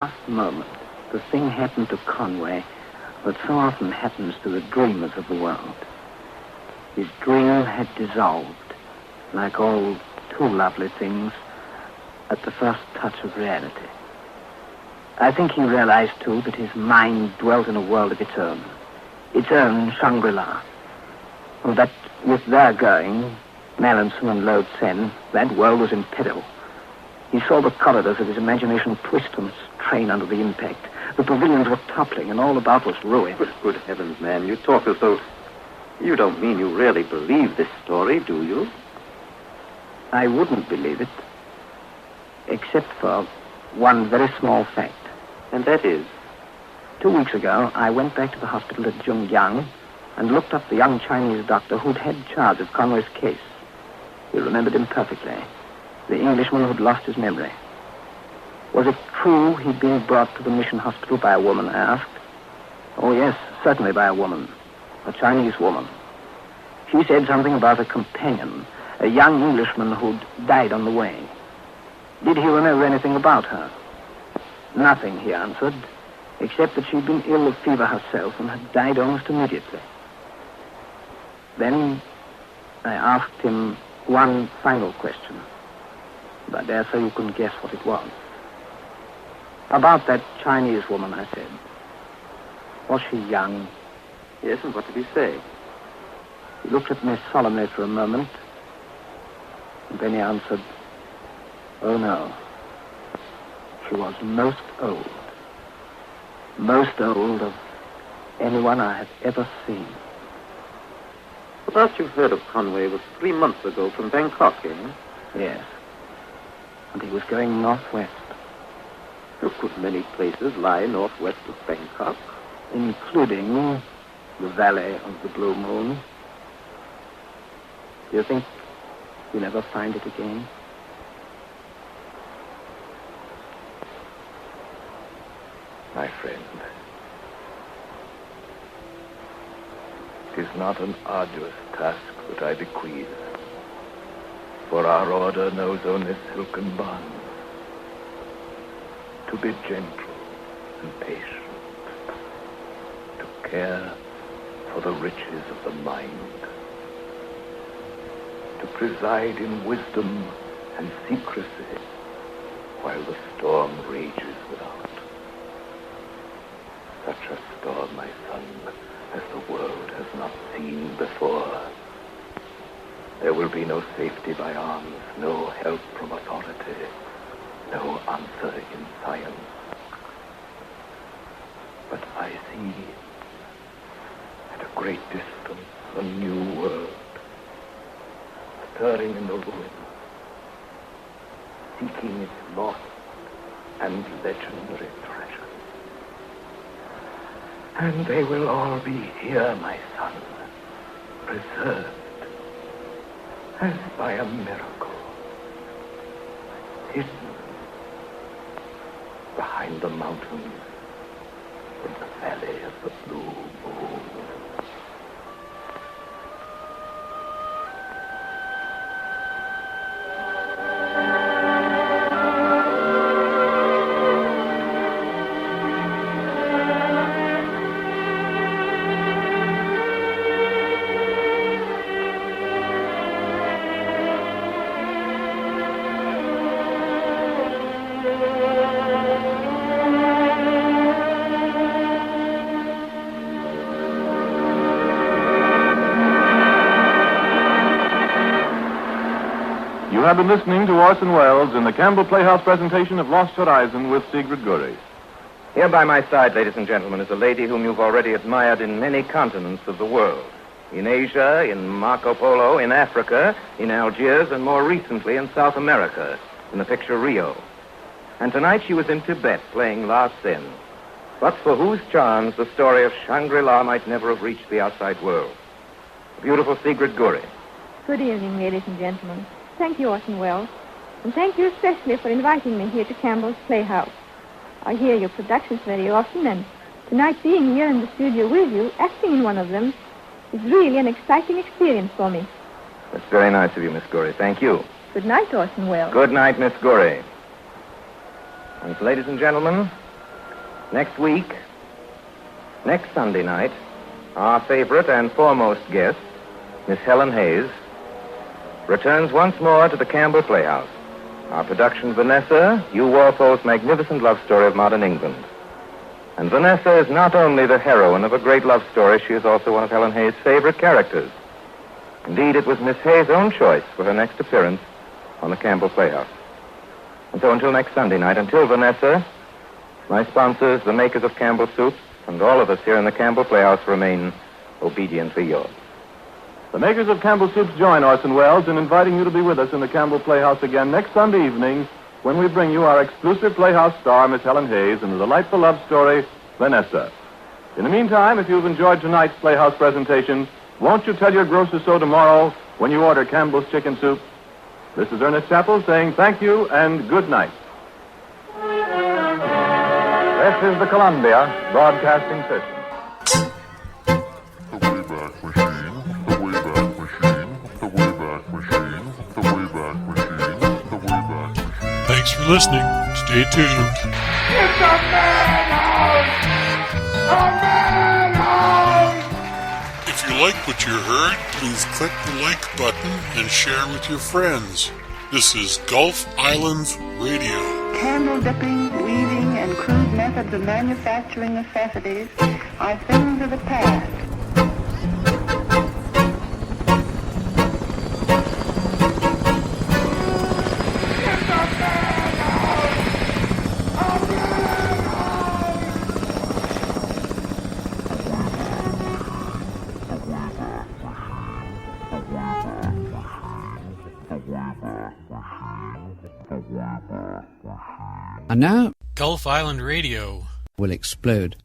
last moment, the thing happened to Conway that so often happens to the dreamers of the world. His dream had dissolved, like all too lovely things, at the first touch of reality. I think he realized, too, that his mind dwelt in a world of its own Shangri-La, and that with their going, Mallinson and Lode Sen, that world was in peril. He saw the corridors of his imagination twist and strain under the impact. The pavilions were toppling, and all about was ruin. Good heavens, man, you talk as though... You don't mean you really believe this story, do you? I wouldn't believe it, except for one very small fact. And that is? 2 weeks ago, I went back to the hospital at Jungyang and looked up the young Chinese doctor who'd had charge of Conway's case. He remembered him perfectly. The Englishman who'd lost his memory. Was it true he'd been brought to the mission hospital by a woman, I asked. Oh, yes, certainly by a woman. A Chinese woman. She said something about a companion, a young Englishman who'd died on the way. Did he remember anything about her? Nothing, he answered, except that she'd been ill of fever herself and had died almost immediately. Then I asked him one final question. I dare say you can guess what it was. About that Chinese woman, I said. Was she young? Yes, and what did he say? He looked at me solemnly for a moment, and then he answered, "Oh, no. She was most old. Most old of anyone I have ever seen." The last you heard of Conway was 3 months ago from Bangkok, eh? Yes. And he was going northwest. Could many places lie northwest of Bangkok? Including the Valley of the Blue Moon. Do you think you'll ever find it again? My friend, it is not an arduous task that I bequeath, for our order knows only silken bonds. To be gentle and patient, to care for the riches of the mind, to preside in wisdom and secrecy while the storm rages without. Such a storm, my son, as the world has not seen before. There will be no safety by arms, no help from authority, no answer in science. But I see, at a great distance, a new world, stirring in the ruin, seeking its lost and legendary treasure. And they will all be here, my son, preserved as by a miracle, hidden behind the mountains in the Valley of the Blue Moon. You have been listening to Orson Welles in the Campbell Playhouse presentation of Lost Horizon with Sigrid Gurie. Here by my side, ladies and gentlemen, is a lady whom you've already admired in many continents of the world. In Asia, in Marco Polo, in Africa, in Algiers, and more recently in South America, in the picture Rio. And tonight she was in Tibet playing La Sen, but for whose charms the story of Shangri-La might never have reached the outside world. The beautiful Sigrid Gurie. Good evening, ladies and gentlemen. Thank you, Orson Welles. And thank you especially for inviting me here to Campbell's Playhouse. I hear your productions very often, and tonight being here in the studio with you, acting in one of them, is really an exciting experience for me. That's very nice of you, Miss Gurie. Thank you. Good night, Orson Welles. Good night, Miss Gurie. And ladies and gentlemen, Next week, next Sunday night, our favorite and foremost guest, Miss Helen Hayes, returns once more to the Campbell Playhouse. Our production, Vanessa, Hugh Walpole's magnificent love story of modern England. And Vanessa is not only the heroine of a great love story, she is also one of Helen Hayes' favorite characters. Indeed, it was Miss Hayes' own choice for her next appearance on the Campbell Playhouse. And so until next Sunday night, until Vanessa, my sponsors, the makers of Campbell Soups, and all of us here in the Campbell Playhouse remain obediently yours. The makers of Campbell Soups join Orson Welles in inviting you to be with us in the Campbell Playhouse again next Sunday evening when we bring you our exclusive Playhouse star, Miss Helen Hayes, and the delightful love story, Vanessa. In the meantime, if you've enjoyed tonight's Playhouse presentation, won't you tell your grocer so tomorrow when you order Campbell's Chicken Soup? This is Ernest Chappell saying thank you and good night. This is the Columbia Broadcasting System. The Wayback Machine, the Wayback Machine, the Wayback Machine, the Wayback Machine, the Wayback Machine. Thanks for listening. Stay tuned. It's a madhouse! A madhouse! If you like what you heard, please click the like button and share with your friends. This is Gulf Island Radio. Candle dipping, weaving, and crude methods of manufacturing necessities are things of the past. And now, Gulf Island Radio will explode.